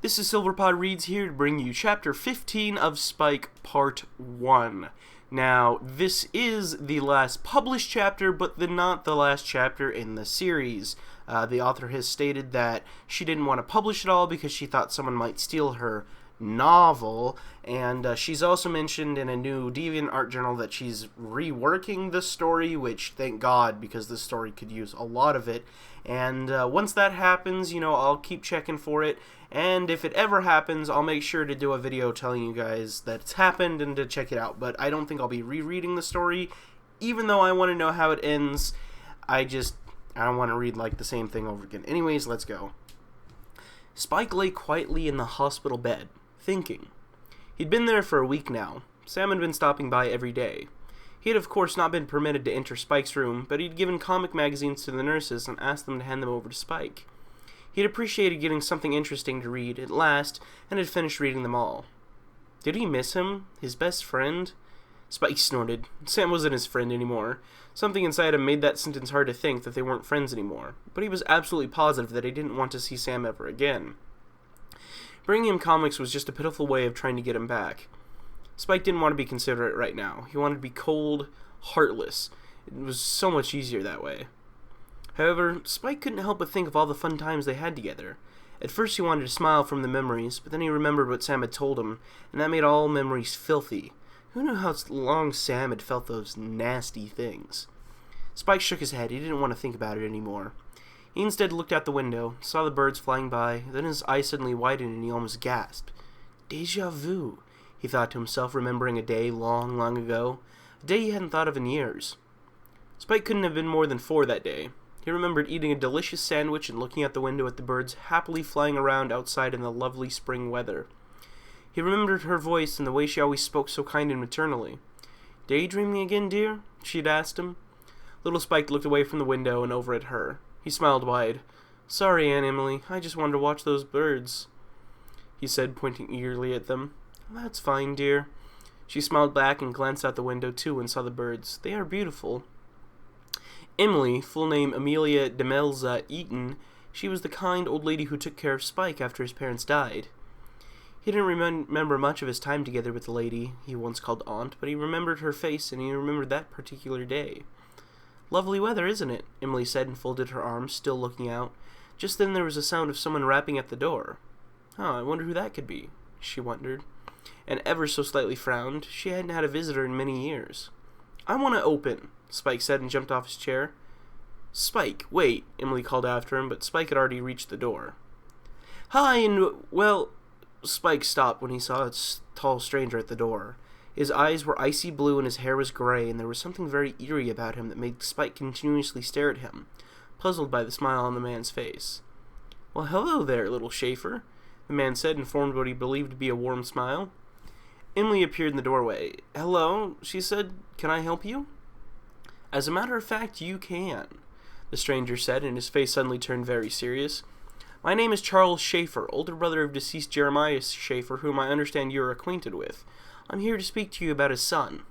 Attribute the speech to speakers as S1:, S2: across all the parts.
S1: This is Silverpod Reads here to bring you Chapter 15 of Spike, Part 1. Now, this is the last published chapter, but not the last chapter in the series. The author has stated that she didn't want to publish it all because she thought someone might steal her novel, and she's also mentioned in a new DeviantArt journal that she's reworking the story, which, thank God, because this story could use a lot of it. And once that happens, I'll keep checking for it. And if it ever happens, I'll make sure to do a video telling you guys that it's happened and to check it out. But I don't think I'll be rereading the story, even though I want to know how it ends. I don't want to read the same thing over again. Anyways, let's go. Spike lay quietly in the hospital bed, thinking. He'd been there for a week now. Sam had been stopping by every day. He had of course not been permitted to enter Spike's room, but he'd given comic magazines to the nurses and asked them to hand them over to Spike. He'd appreciated getting something interesting to read at last, and had finished reading them all. Did he miss him? His best friend? Spike snorted. Sam wasn't his friend anymore. Something inside him made that sentence hard to think that they weren't friends anymore, but he was absolutely positive that he didn't want to see Sam ever again. Bringing him comics was just a pitiful way of trying to get him back. Spike didn't want to be considerate right now. He wanted to be cold, heartless. It was so much easier that way. However, Spike couldn't help but think of all the fun times they had together. At first he wanted to smile from the memories, but then he remembered what Sam had told him, and that made all memories filthy. Who knew how long Sam had felt those nasty things? Spike shook his head. He didn't want to think about it anymore. He instead looked out the window, saw the birds flying by, then his eyes suddenly widened and he almost gasped. Déjà vu, he thought to himself, remembering a day long, long ago. A day he hadn't thought of in years. Spike couldn't have been more than 4 that day. He remembered eating a delicious sandwich and looking out the window at the birds happily flying around outside in the lovely spring weather. He remembered her voice and the way she always spoke so kind and maternally. Daydreaming again, dear? She'd asked him. Little Spike looked away from the window and over at her. He smiled wide. Sorry, Aunt Emily, I just wanted to watch those birds, he said, pointing eagerly at them. That's fine, dear. She smiled back and glanced out the window, too, and saw the birds. They are beautiful. Emily, full name Amelia Demelza Eaton, she was the kind old lady who took care of Spike after his parents died. He didn't remember much of his time together with the lady he once called Aunt, but he remembered her face and he remembered that particular day. Lovely weather, isn't it? Emily said and folded her arms, still looking out. Just then there was a sound of someone rapping at the door. I wonder who that could be, she wondered, and ever so slightly frowned. She hadn't had a visitor in many years. I want to open, Spike said and jumped off his chair. Spike, wait, Emily called after him, but Spike had already reached the door. Hi, and, well... Spike stopped when he saw a tall stranger at the door. His eyes were icy blue and his hair was gray, and there was something very eerie about him that made Spike continuously stare at him, puzzled by the smile on the man's face. Well, hello there, little Schaefer, the man said and formed what he believed to be a warm smile. Emily appeared in the doorway. Hello, she said. Can I help you? As a matter of fact, you can, the stranger said, and his face suddenly turned very serious. My name is Charles Schaefer, older brother of deceased Jeremiah Schaefer, whom I understand you are acquainted with. I'm here to speak to you about his son.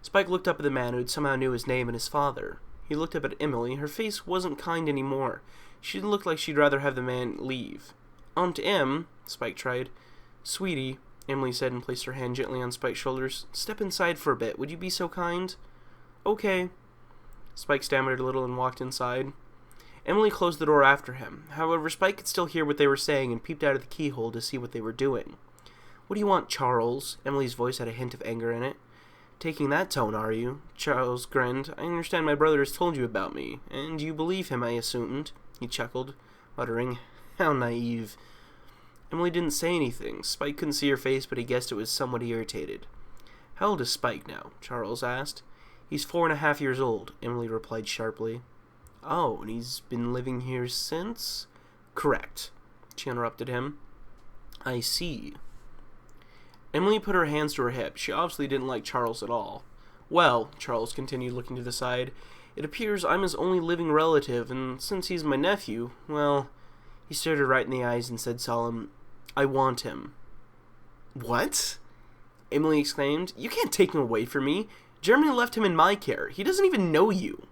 S1: Spike looked up at the man who somehow knew his name and his father. He looked up at Emily. Her face wasn't kind anymore. She looked like she'd rather have the man leave. Aunt Em, Spike tried. Sweetie, Emily said and placed her hand gently on Spike's shoulders. Step inside for a bit. Would you be so kind? Okay. Spike stammered a little and walked inside. Emily closed the door after him. However, Spike could still hear what they were saying and peeped out of the keyhole to see what they were doing. What do you want, Charles? Emily's voice had a hint of anger in it. Taking that tone, are you? Charles grinned. I understand my brother has told you about me, and you believe him, I assumed. He chuckled, muttering, How naive. Emily didn't say anything. Spike couldn't see her face, but he guessed it was somewhat irritated. How old is Spike now? Charles asked. He's 4.5 years old, Emily replied sharply. Oh, and he's been living here since? Correct, she interrupted him. I see. Emily put her hands to her hips. She obviously didn't like Charles at all. Well, Charles continued, looking to the side, it appears I'm his only living relative, and since he's my nephew, well... He stared her right in the eyes and said solemn, I want him. What? Emily exclaimed. You can't take him away from me. Jeremy left him in my care. He doesn't even know you.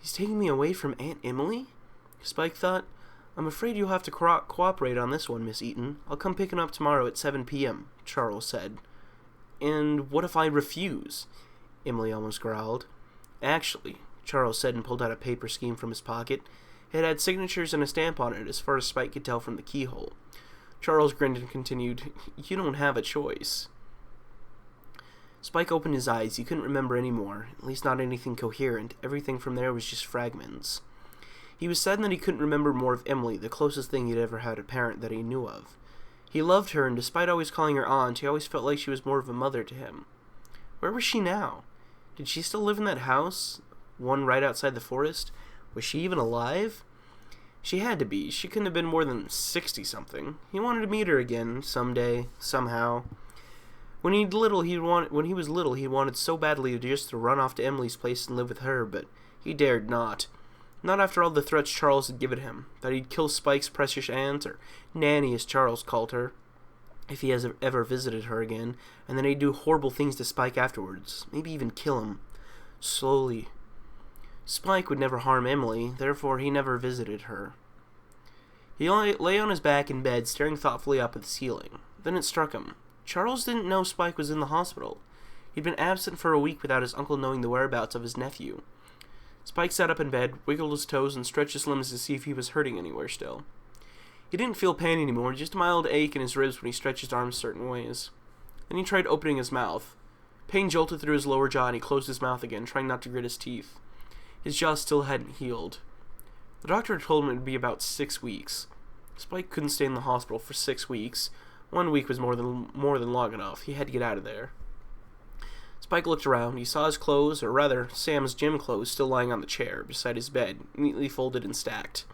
S1: He's taking me away from Aunt Emily? Spike thought. I'm afraid you'll have to cooperate on this one, Miss Eaton. I'll come pick him up tomorrow at 7 p.m., Charles said. And what if I refuse? Emily almost growled. Actually, Charles said and pulled out a paper scheme from his pocket. It had signatures and a stamp on it as far as Spike could tell from the keyhole. Charles grinned and continued, You don't have a choice. Spike opened his eyes. He couldn't remember any more, at least not anything coherent. Everything from there was just fragments. He was saddened that he couldn't remember more of Emily, the closest thing he'd ever had a parent that he knew of. He loved her, and despite always calling her aunt, he always felt like she was more of a mother to him. Where was she now? Did she still live in that house? One right outside the forest? Was she even alive? She had to be. She couldn't have been more than 60-something. He wanted to meet her again, someday, somehow. When he was little, he wanted so badly just to run off to Emily's place and live with her, but he dared not. Not after all the threats Charles had given him, that he'd kill Spike's precious aunt, or Nanny as Charles called her, if he has ever visited her again, and then he'd do horrible things to Spike afterwards, maybe even kill him. Slowly. Spike would never harm Emily, therefore he never visited her. He lay on his back in bed, staring thoughtfully up at the ceiling. Then it struck him. Charles didn't know Spike was in the hospital. He'd been absent for a week without his uncle knowing the whereabouts of his nephew. Spike sat up in bed, wiggled his toes, and stretched his limbs to see if he was hurting anywhere still. He didn't feel pain anymore, just a mild ache in his ribs when he stretched his arms certain ways. Then he tried opening his mouth. Pain jolted through his lower jaw, and he closed his mouth again, trying not to grit his teeth. His jaw still hadn't healed. The doctor had told him it would be about 6 weeks. Spike couldn't stay in the hospital for 6 weeks. 1 week was more than long enough. He had to get out of there. Spike looked around. He saw his clothes, or rather, Sam's gym clothes, still lying on the chair beside his bed, neatly folded and stacked.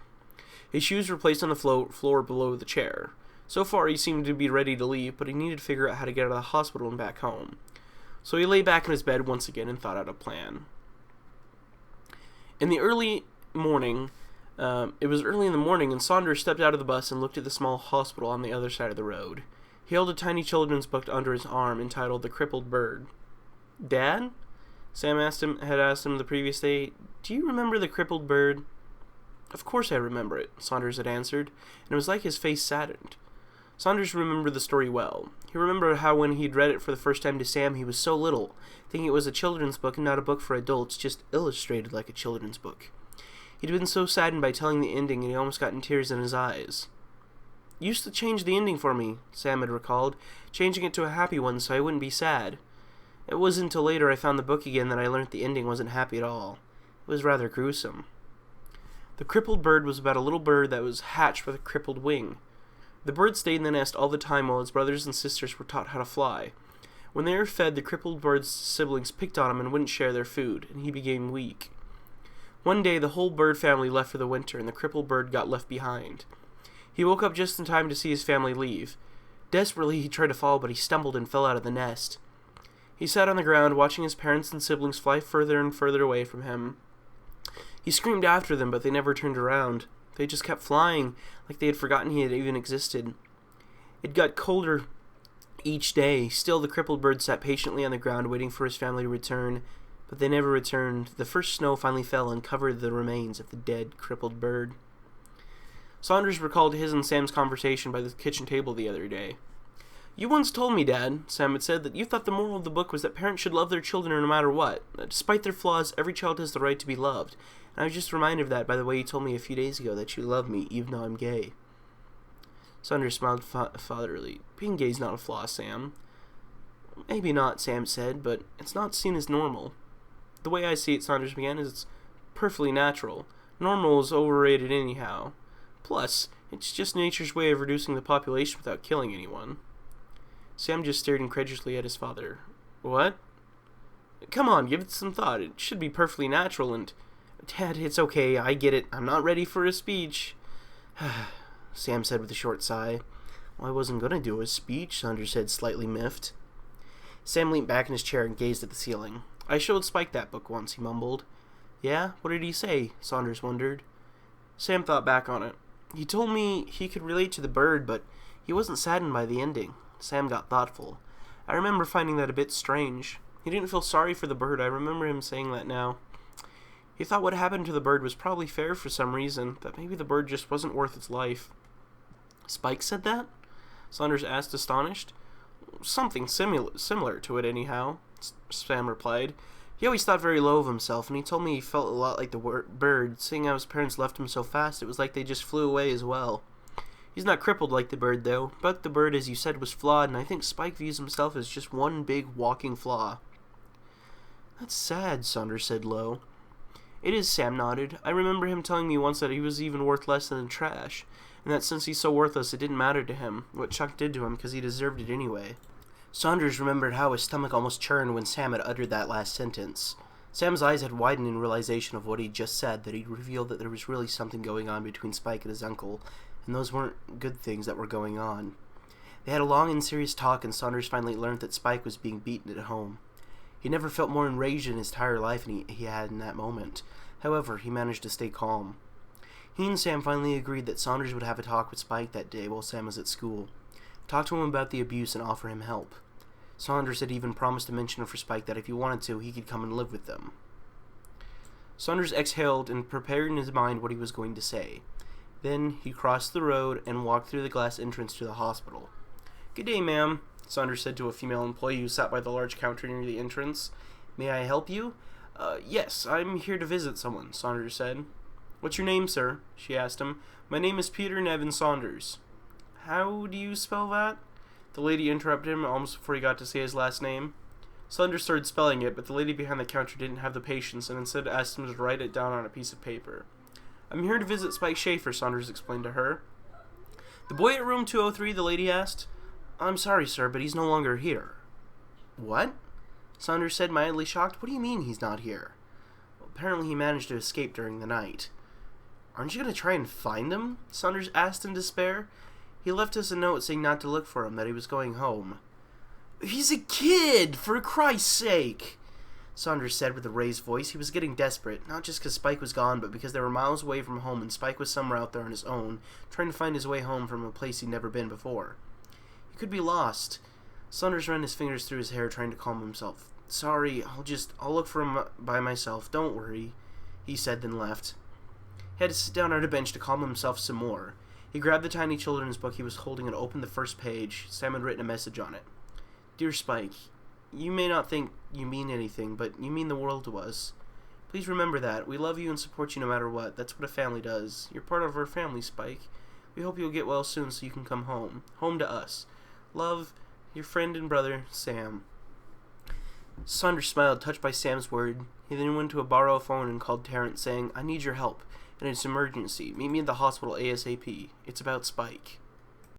S1: His shoes were placed on the floor below the chair. So far, he seemed to be ready to leave, but he needed to figure out how to get out of the hospital and back home. So he lay back in his bed once again and thought out a plan. In the early morning, it was early in the morning, and Saunders stepped out of the bus and looked at the small hospital on the other side of the road. He held a tiny children's book under his arm entitled The Crippled Bird. Dad? Sam had asked him the previous day, Do you remember The Crippled Bird? Of course I remember it, Saunders had answered, and it was like his face saddened. Saunders remembered the story well. He remembered how when he'd read it for the first time to Sam, he was so little, thinking it was a children's book and not a book for adults, just illustrated like a children's book. He'd been so saddened by telling the ending, and he almost gotten tears in his eyes. You used to change the ending for me, Sam had recalled, changing it to a happy one so I wouldn't be sad. It wasn't until later I found the book again that I learned the ending wasn't happy at all. It was rather gruesome. The Crippled Bird was about a little bird that was hatched with a crippled wing. The bird stayed in the nest all the time while his brothers and sisters were taught how to fly. When they were fed, the crippled bird's siblings picked on him and wouldn't share their food, and he became weak. One day, the whole bird family left for the winter, and the crippled bird got left behind. He woke up just in time to see his family leave. Desperately, he tried to fall, but he stumbled and fell out of the nest. He sat on the ground, watching his parents and siblings fly further and further away from him. He screamed after them, but they never turned around. They just kept flying, like they had forgotten he had even existed. It got colder each day. Still, the crippled bird sat patiently on the ground, waiting for his family to return, but they never returned. The first snow finally fell and covered the remains of the dead, crippled bird. Saunders recalled his and Sam's conversation by the kitchen table the other day. You once told me, Dad, Sam had said, that you thought the moral of the book was that parents should love their children no matter what. That despite their flaws, every child has the right to be loved. And I was just reminded of that by the way you told me a few days ago that you love me, even though I'm gay. Saunders smiled fatherly. Being gay's not a flaw, Sam. Maybe not, Sam said, but it's not seen as normal. The way I see it, Saunders began, is it's perfectly natural. Normal is overrated anyhow. Plus, it's just nature's way of reducing the population without killing anyone. Sam just stared incredulously at his father. What? Come on, give it some thought. It should be perfectly natural and... Dad, it's okay. I get it. I'm not ready for a speech. Sam said with a short sigh. Well, I wasn't going to do a speech, Saunders said, slightly miffed. Sam leaned back in his chair and gazed at the ceiling. I showed Spike that book once, he mumbled. Yeah? What did he say? Saunders wondered. Sam thought back on it. He told me he could relate to the bird, but he wasn't saddened by the ending. Sam got thoughtful. I remember finding that a bit strange. He didn't feel sorry for the bird. I remember him saying that now. He thought what happened to the bird was probably fair for some reason, that maybe the bird just wasn't worth its life. Spike said that? Saunders asked, astonished. Something similar to it, anyhow, Sam replied. He always thought very low of himself, and he told me he felt a lot like the bird, seeing how his parents left him so fast it was like they just flew away as well. He's not crippled like the bird, though, but the bird, as you said, was flawed, and I think Spike views himself as just one big walking flaw. That's sad, Saunders said low. It is, Sam nodded. I remember him telling me once that he was even worth less than trash, and that since he's so worthless it didn't matter to him what Chuck did to him because he deserved it anyway. Saunders remembered how his stomach almost churned when Sam had uttered that last sentence. Sam's eyes had widened in realization of what he'd just said, that he'd revealed that there was really something going on between Spike and his uncle, and those weren't good things that were going on. They had a long and serious talk, and Saunders finally learned that Spike was being beaten at home. He never felt more enraged in his entire life than he had in that moment. However, he managed to stay calm. He and Sam finally agreed that Saunders would have a talk with Spike that day while Sam was at school. Talk to him about the abuse and offer him help. Saunders had even promised to mention for Spike that if he wanted to, he could come and live with them. Saunders exhaled and prepared in his mind what he was going to say. Then he crossed the road and walked through the glass entrance to the hospital. Good day, ma'am, Saunders said to a female employee who sat by the large counter near the entrance. May I help you? Yes, I'm here to visit someone, Saunders said. What's your name, sir? She asked him. My name is Peter Nevin Saunders. How do you spell that? The lady interrupted him almost before he got to say his last name. Saunders started spelling it, but the lady behind the counter didn't have the patience and instead asked him to write it down on a piece of paper. I'm here to visit Spike Schaefer, Saunders explained to her. The boy at room 203, the lady asked. I'm sorry, sir, but he's no longer here. What? Saunders said, mildly shocked. What do you mean he's not here? Well, apparently he managed to escape during the night. Aren't you going to try and find him? Saunders asked in despair. He left us a note saying not to look for him, that he was going home. He's a kid, for Christ's sake, Saunders said with a raised voice. He was getting desperate, not just because Spike was gone, but because they were miles away from home and Spike was somewhere out there on his own, trying to find his way home from a place he'd never been before. He could be lost. Saunders ran his fingers through his hair, trying to calm himself. Sorry, I'll look for him by myself, don't worry, he said, then left. He had to sit down on a bench to calm himself some more. He grabbed the tiny children's book he was holding and opened the first page. Sam had written a message on it. Dear Spike, you may not think you mean anything, but you mean the world to us. Please remember that. We love you and support you no matter what. That's what a family does. You're part of our family, Spike. We hope you'll get well soon so you can come home. Home to us. Love, your friend and brother, Sam. Saunders smiled, touched by Sam's word. He then went to borrow a phone and called Terrence, saying, I need your help, and it's an emergency. Meet me at the hospital ASAP. It's about Spike.